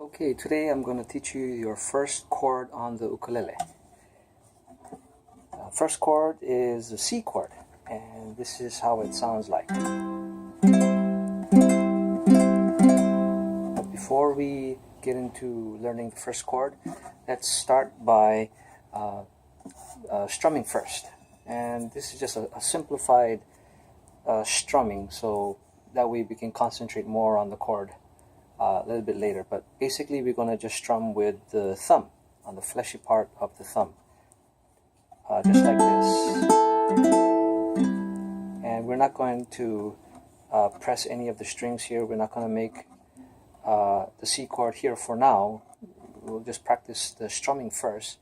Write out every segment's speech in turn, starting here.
Okay, today I'm going to teach you your first chord on the ukulele. First chord is the C chord, and this is how it sounds like. But before we get into learning the first chord, let's start by strumming first. And this is just a simplified strumming, so that way we can concentrate more on the chord a little bit later. But basically we're going to just strum with the thumb, on the fleshy part of the thumb, just like this. And we're not going to press any of the strings here. We're not going to make the C chord here for now. We'll just practice the strumming first,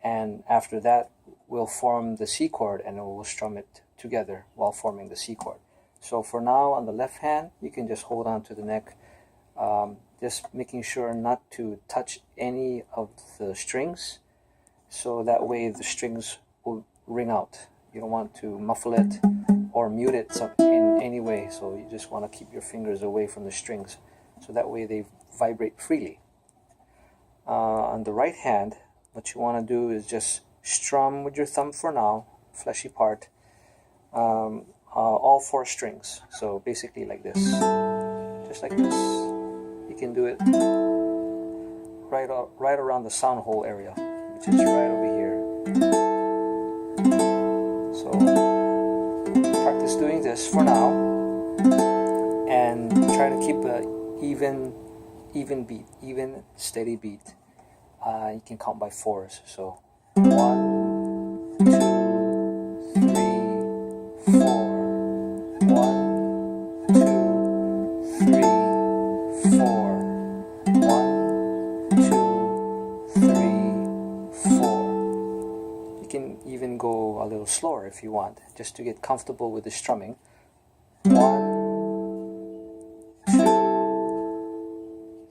and after that we'll form the C chord and we'll strum it together while forming the C chord. So for now, on the left hand, you can just hold on to the neck, just making sure not to touch any of the strings, so that way the strings will ring out. You don't want to muffle it or mute it in any way, so you just want to keep your fingers away from the strings, so that way they vibrate freely. On the right hand, what you want to do is just strum with your thumb for now, fleshy part, all four strings. So basically like this, just like this. You can do it right around the sound hole area, which is right over here. So practice doing this for now, and try to keep a even beat, even steady beat. You can count by fours. So 1, 2, 3, 4. 1, 2, 3, 4. 1, 2, 3, 4. You can even go a little slower if you want, just to get comfortable with the strumming. 1, 2,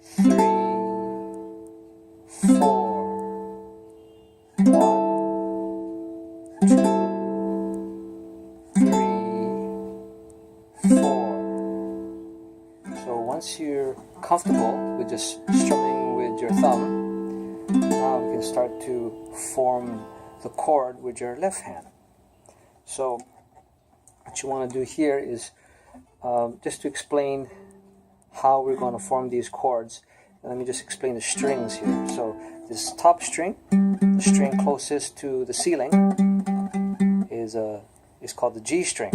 3, 4. 1, 2, 3, 4. So once you're comfortable with just strumming with your thumb, now you can start to form the chord with your left hand. So what you want to do here is just to explain how we're going to form these chords. Let me just explain the strings here. So this top string, the string closest to the ceiling, is called the G string.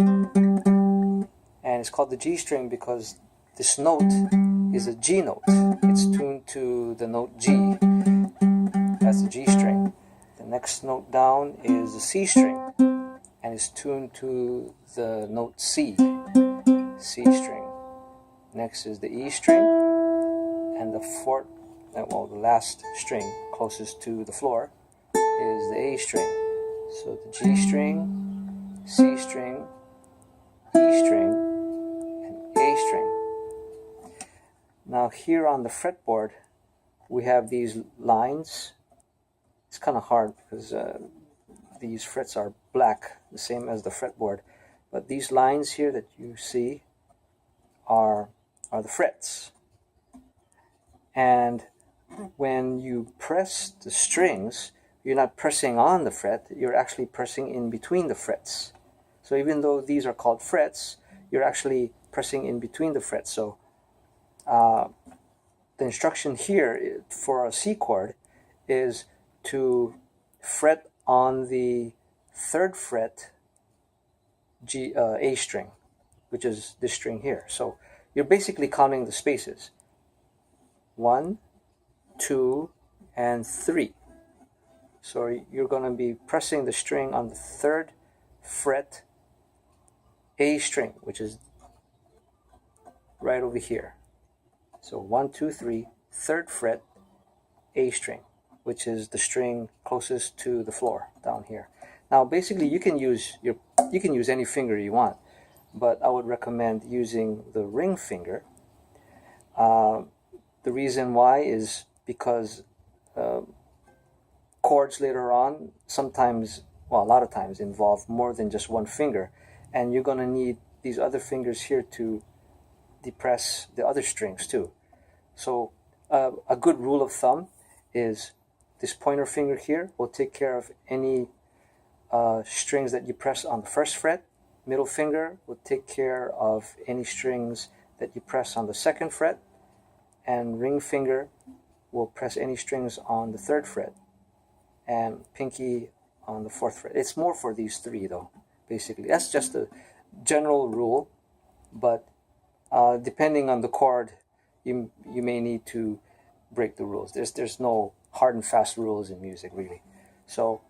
And it's called the G string because this note is a G note. It's tuned to the note G. That's the G string. The next note down is the C string, and it's tuned to the note C. C string. Next is the E string, and the the last string closest to the floor is the A string. So the G string, C string, E string, and A string. Now here on the fretboard, we have these lines. It's kind of hard because these frets are black, the same as the fretboard. But these lines here that you see are the frets. And when you press the strings, you're not pressing on the fret, you're actually pressing in between the frets. So even though these are called frets, you're actually pressing in between the frets. So the instruction here for a C chord is to fret on the 3rd fret A string, which is this string here. So you're basically counting the spaces. 1, 2, and 3. So you're going to be pressing the string on the 3rd fret A string, which is right over here. So 1, 2, 3, 3rd fret A string, which is the string closest to the floor down here. Now basically you can use any finger you want, but I would recommend using the ring finger. The reason why is because chords later on sometimes, well, a lot of times involve more than just one finger, and you're going to need these other fingers here to depress the other strings too. So a good rule of thumb is this pointer finger here will take care of any strings that you press on the first fret. Middle finger will take care of any strings that you press on the second fret. And ring finger will press any strings on the third fret. And pinky on the fourth fret. It's more for these three though, basically. That's just a general rule, but depending on the chord, you may need to break the rules. There's no hard and fast rules in music, really. So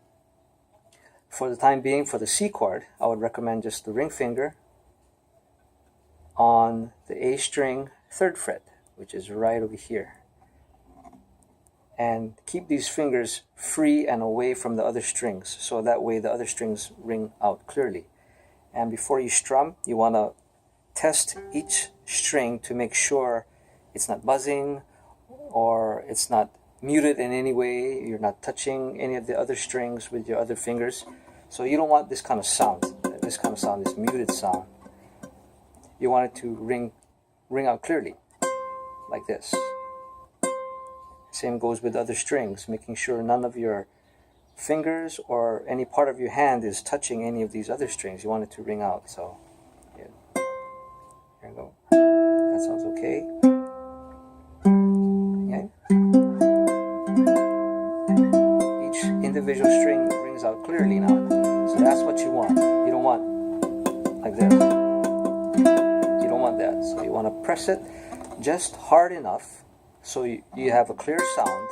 for the time being, for the C chord, I would recommend just the ring finger on the A string third fret, which is right over here. And keep these fingers free and away from the other strings, so that way the other strings ring out clearly. And before you strum, you want to test each string to make sure it's not buzzing or it's not muted in any way. You're not touching any of the other strings with your other fingers. So you don't want this kind of sound, this muted sound. You want it to ring out clearly, like this. Same goes with other strings, making sure none of your fingers or any part of your hand is touching any of these other strings. You want it to ring out. So yeah. Here we go. That sounds okay. Okay. Each individual string rings out clearly now. So that's what you want. You don't want like this. You don't want that. So you want to press it just hard enough so you have a clear sound.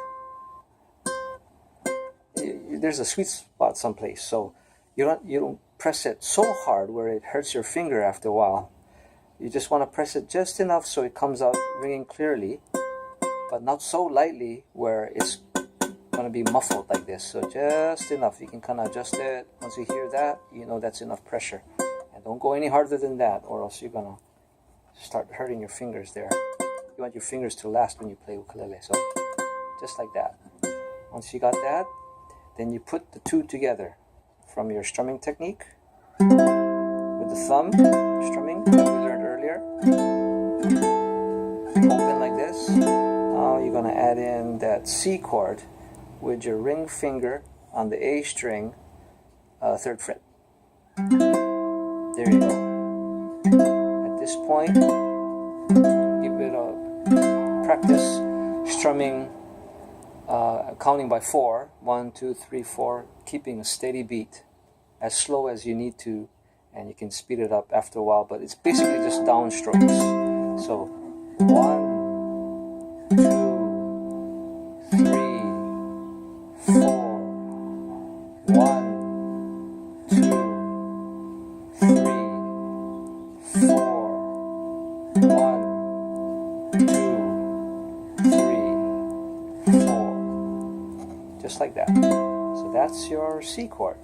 There's a sweet spot someplace, so you don't press it so hard where it hurts your finger after a while. You just want to press it just enough so it comes out ringing clearly, but not so lightly where it's going to be muffled like this. So just enough. You can kind of adjust it. Once you hear that, you know that's enough pressure. And don't go any harder than that, or else you're going to start hurting your fingers there. You want your fingers to last when you play ukulele. So just like that. Once you got that, then you put the two together from your strumming technique with the thumb strumming that we learned earlier. Open like this. Now you're going to add in that C chord with your ring finger on the A string, third fret. There you go. At this point, give it a practice strumming, counting by 4. 1, 2, 3, 4, keeping a steady beat as slow as you need to, and you can speed it up after a while, but it's basically just downstrokes. So 1, 2, 3, 4. 1, 2, 3, 4. 1, 2, 3, 4. Just like that. So that's your C chord.